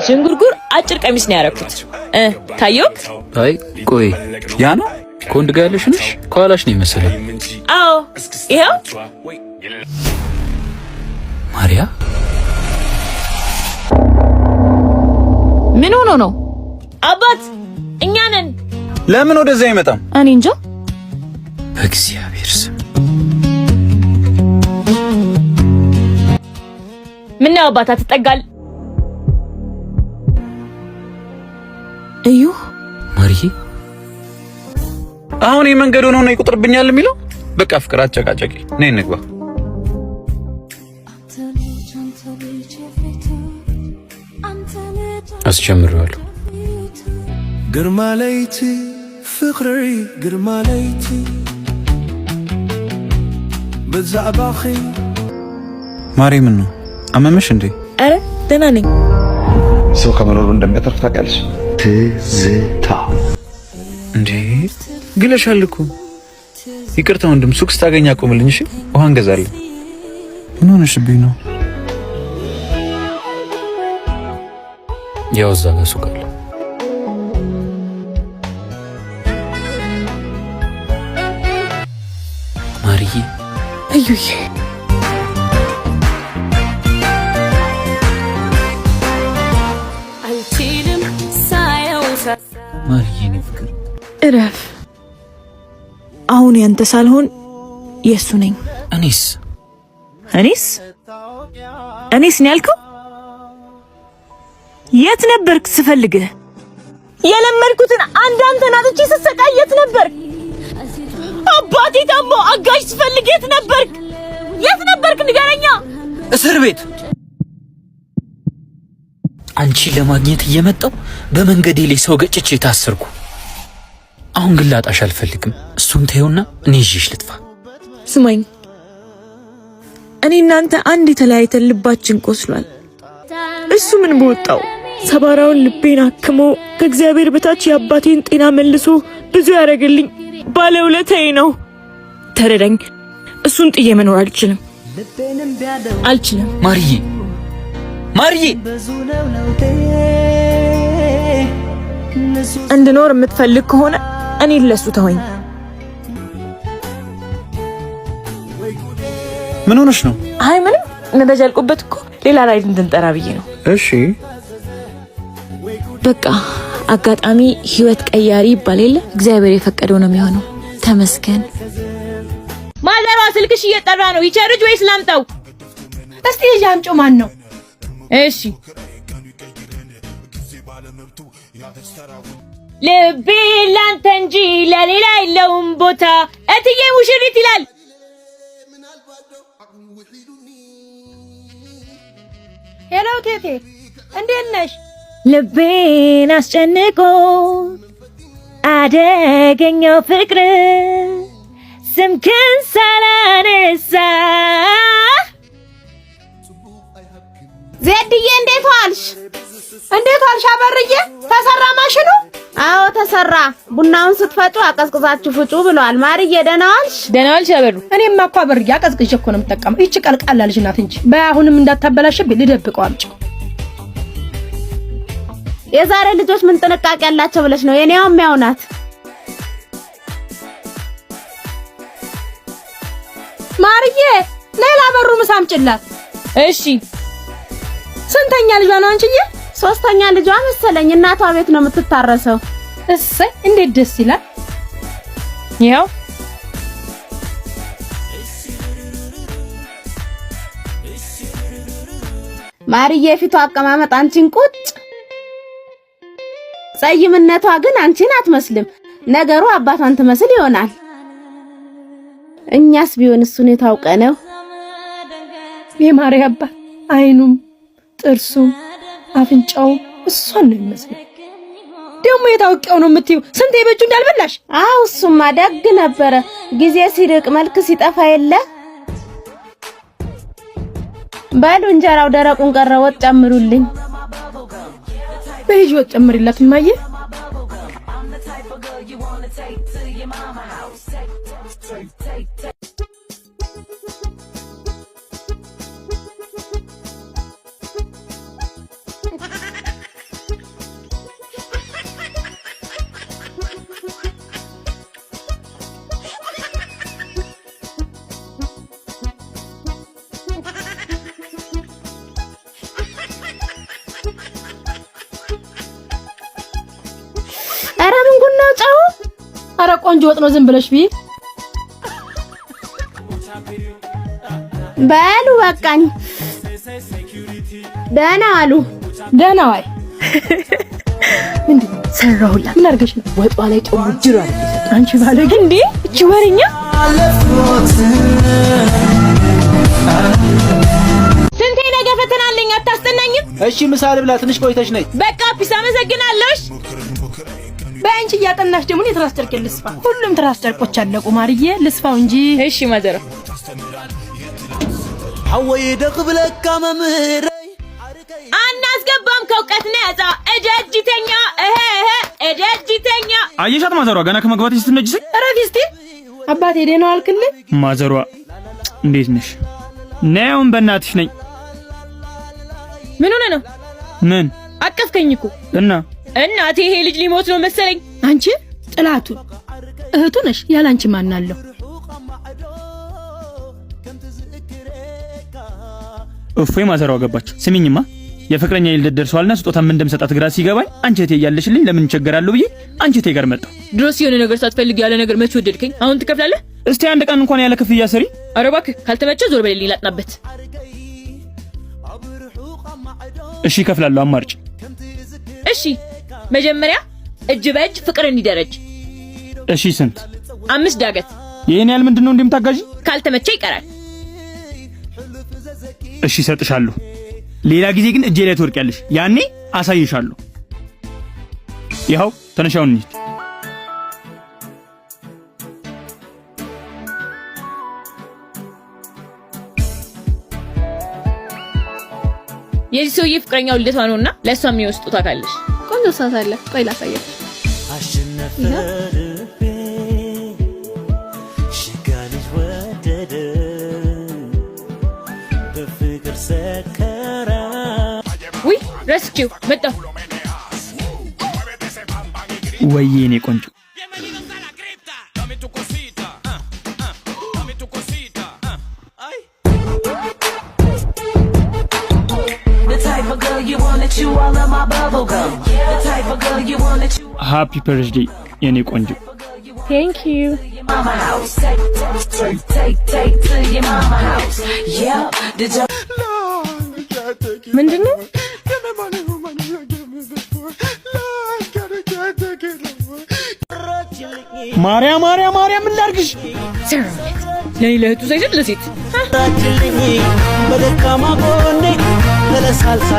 ዥንጉርጉር አጭር ቀሚስ ነው ያረኩት። ታየክ? አይ ቆይ ያ ነው ኮንድ ጋር ያለሽ ነሽ? ከኋላሽ ነው መሰለኝ። አዎ ይሄው ማሪያ ምን ሆኖ ነው? አባት እኛ ነን። ለምን ወደዛ አይመጣም? እኔ እንጃ። በእግዚአብሔር ስም ምን ነው አባት አትጠጋል? እዩ ማሪዬ አሁን የመንገድ ሆኖ ነው ይቆጥርብኛል የሚለው። በቃ ፍቅር አጨቃጨቂ ነይ እንግባ። አስጀምረዋለሁ። ግርማ ለይቲ ፍቅሪ ግርማ ለይቲ በዛባኺ ማሪ ምን ነው አመመሽ እንዴ? አረ ደህና ነኝ። ሰው ከመኖሩ እንደሚያተርፍ ታውቂያለሽ? ትዝታ እንዴ ግለሻል እኮ። ይቅርታ ወንድም፣ ሱቅ ስታገኝ አቆምልኝ እሺ? ውሃ እንገዛለን። ምን ሆነሽብኝ ነው? ያው እዛ ጋር ሱቅ አለ። ማሪዬ እዩዬ አልችልም ሳየው ማሪዬ ነው ፍቅር እረፍ። አሁን ያንተ ሳልሆን የሱ ነኝ። እኔስ ነው ያልከው? የት ነበርክ ስፈልግህ? የለመድኩትን አንተን አጥቼ ስሰቃይ የት ነበርክ? አባቴ ታሞ አጋዥ ስፈልግ የት ነበርክ? ንገረኛ። እስር ቤት አንቺ ለማግኘት እየመጣው በመንገዴ ላይ ሰው ገጭቼ ታሰርኩ። አሁን ግን ላጣሽ አልፈልግም። እሱን ተይውና እኔ ይዤሽ ልጥፋ። ስማኝ፣ እኔ እናንተ አንድ የተለያየተን ልባችን ቆስሏል። እሱ ምን በወጣው ሰባራውን ልቤን አክሞ ከእግዚአብሔር በታች የአባቴን ጤና መልሶ ብዙ ያደረገልኝ ባለውለታዬ ነው። ተረዳኝ። እሱን ጥዬ መኖር አልችልም። ማሪዬ እንድኖር የምትፈልግ ከሆነ እኔ ለሱ ተወኝ። ምን ሆነሽ ነው? አይ ምንም፣ ነዳጅ አልቆበት እኮ ሌላ ራይድ እንድንጠራ ብዬ ነው። እሺ በቃ አጋጣሚ ህይወት ቀያሪ ይባል የለ። እግዚአብሔር የፈቀደው ነው የሚሆነው። ተመስገን። ማዘሯ ስልክሽ እየጠራ ነው። ይቸርጅ ወይስ ላምጣው? እስቲ ያንጮ ማን ነው? እሺ ልቤ ላንተ እንጂ ለሌላ የለውም ቦታ። እትዬ ሙሽሪት ይላል። ሄሎ ቴቴ እንዴት ነሽ? ልቤን አስጨንቆ አደገኛው ፍቅር ስምክን ሳላነሳ። ዜድዬ እንዴት ዋልሽ? አበርዬ? ተሰራ ማሽኑ? አዎ ተሰራ። ቡናውን ስትፈጩ አቀዝቅዛችሁ ፍጩ ብለዋል። ማርዬ ደህና ዋልሽ? ደህና ዋልሽ አበሩ? እኔማ እኮ አበርዬ አቀዝቅዤ እኮ ነው የምጠቀመው። ይቺ ቀልቃላ ልጅ ናት እንጂ በአሁንም እንዳታበላሽብኝ ልደብቀው አምጪው። የዛሬ ልጆች ምን ጥንቃቄ ያላቸው ብለሽ ነው? የኔዋም ያው ናት። ማርዬ ሌላ በሩ ምሳ አምጪላት። እሺ ስንተኛ ልጇ ነው አንቺዬ? ሶስተኛ ልጇ መሰለኝ። እናቷ ቤት ነው የምትታረሰው። እሰይ እንዴት ደስ ይላል። ያው ማርዬ ፊቷ አቀማመጥ አንቺን ቁጭ፣ ጸይምነቷ ግን አንቺን አትመስልም። ነገሩ አባቷን ትመስል ይሆናል። እኛስ ቢሆን እሱን የታውቀ ነው። የማርያ አባት አይኑም ጥርሱም አፍንጫው እሷን ነው የሚመስለው። ደግሞ የታውቀው ነው የምትይው? ስንቴ በእጁ እንዳልበላሽ። አው እሱማ ደግ ነበረ። ጊዜ ሲርቅ መልክ ሲጠፋ የለ። ባሉ እንጀራው ደረቁን ቀረ። ወጥ ጨምሩልኝ። በልጅ ወጥ ጨምሪላት እማዬ። ቆንጆ ወጥ ነው ዝም ብለሽ ቢ በሉ በቃኝ ደህና አሉ ደህና ዋይ ምንድን ሰራሁላት ምን አድርገሽ ነው ወጧ ላይ ጮሙ ጅራል አንቺ ባለግ እንዴ እቺ ወሬኛ ስንቴ ነገ ፈተና አለኝ አታስጠናኝም እሺ ምሳሌ ብላ ትንሽ ቆይተሽ ነይ በቃ ፒስ አመሰግናለሽ በአንቺ እያጠናሽ ደግሞ የትራስ ጨርቅ ልስፋ ሁሉም ትራስ ጨርቆች አለቁ ማርዬ ልስፋው እንጂ እሺ ማዘራ حوي دقبلك ممهر አናስገባም ከውቀት ነፃ እጀጅተኛ እጀጅተኛ አየሻት ማዘሯ ገና ከመግባትሽ ስትነጅስ ረፊስቲ አባቴ ደህና ዋልክልኝ ማዘሯ እንዴት ነሽ ነውን በእናትሽ ነኝ ምን ሆነ ነው ምን አቀፍከኝ እኮ እና እናቴ ይሄ ልጅ ሊሞት ነው መሰለኝ አንቺ ጥላቱ እህቱ ነሽ ያላንቺ ማናለው እፎይ ማዘሯ ገባች ስሚኝማ የፍቅረኛ ይልደት ደርሷልና ስጦታ ምን እንደምሰጣት ግራ ሲገባኝ አንቺ እቴ ያለሽልኝ ለምን ቸገራለሁ ብዬ አንቺ እቴ ጋር መጣሁ ድሮስ የሆነ ነገር ሳትፈልግ ያለ ነገር መች ወደድከኝ አሁን ትከፍላለህ እስቲ አንድ ቀን እንኳን ያለ ክፍያ ስሪ ኧረ እባክህ ካልተመቸ ዞር በሌሊት ላጥናበት እሺ ከፍላለሁ አማርጭ እሺ መጀመሪያ እጅ በእጅ ፍቅር እንዲደረጅ እሺ ስንት 5 ዳገት ይሄን ያህል ምንድነው እንደምታጋዢ ካልተመቸ ይቀራል እሺ ሰጥሻለሁ ሌላ ጊዜ ግን እጄ ላይ ትወርቂያለሽ ያኔ አሳይሻለሁ ይኸው ተነሻውን እንሂድ የዚህ ሰውዬ ፍቅረኛው ልደቷ ነውና ለሷ የሚወስጡት አካለሽ ቆንጆ ሰዓት አለ ቆይ ላሳየው ሽጋልጅ ወደደ በፍቅር ሰከራ ውይ ረስቼው መጣሁ ወይዬ እኔ ቆንጆ ሃፒ በርዝዴይ የኔ ቆንጆ ቴንክ ዩ ምንድነው ማርያም ምን ላድርግሽ ለኔ ለእህቱ ሳይሰጥ ለሴት በደካማ ጎኔ ለለሳልሳ